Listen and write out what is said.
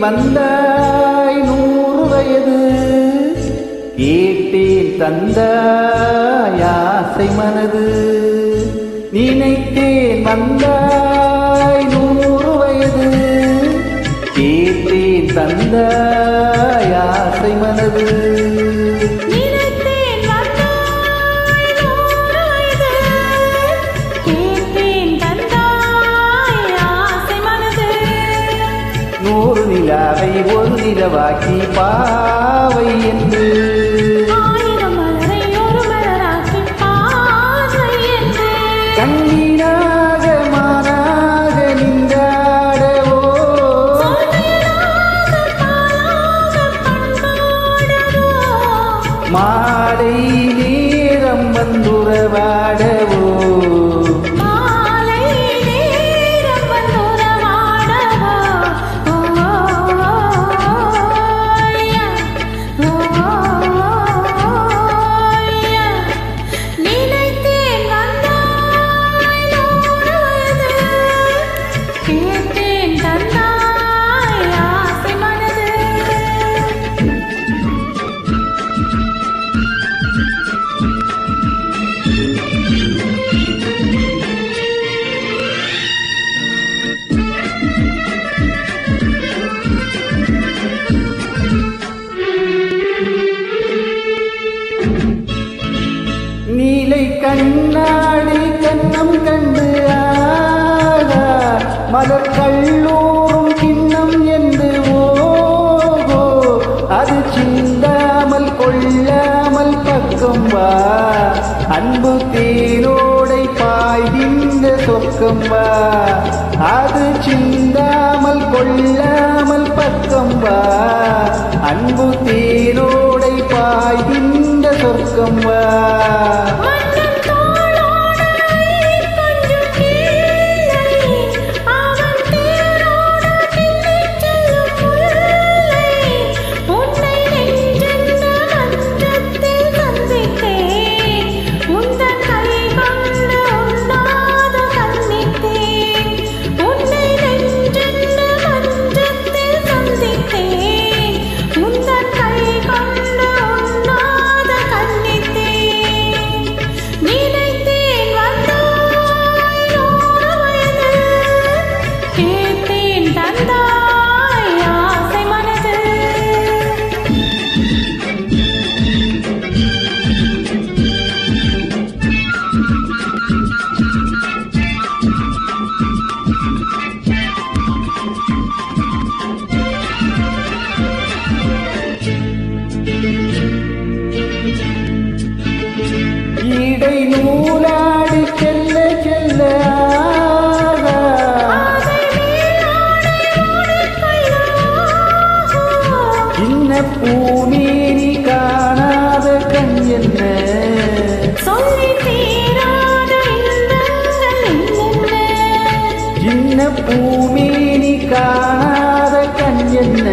வந்தாய் 100 வயது கேட்டேன் தந்தாய் ஆசை மனது நினைத்தேன் வந்தாய் 100 வயது கேட்டேன் தந்தாய் ஆசை மனது நூறு நிலாவை ஒரு நிலவாக்கி பாவை என்று கண்ணீராக மாறாக நின்றாடவோ மாலை நேரம் வந்துறவாடவோ நீலை கண்ணாடி கண்ணம் கண்டு ஆகா மலர் கல்லூரும் கிண்ணம் என்று ஓகோ அது சிந்தாமல் கொள்ளாமல் பக்கம் வா அன்பு தேனோடை பாய்கின்ற சொர்க்கம் வா அது சிந்தாமல் கொள்ளாமல் பக்கம் வா அன்பு தேனோடை பாய்கின்ற சொர்க்கம் வா இடை நூலாடி செல்ல செல்ல இன்ன பூமேனி காணாத கண் என்ன இன்ன பூமேனி காணாத கண் என்ன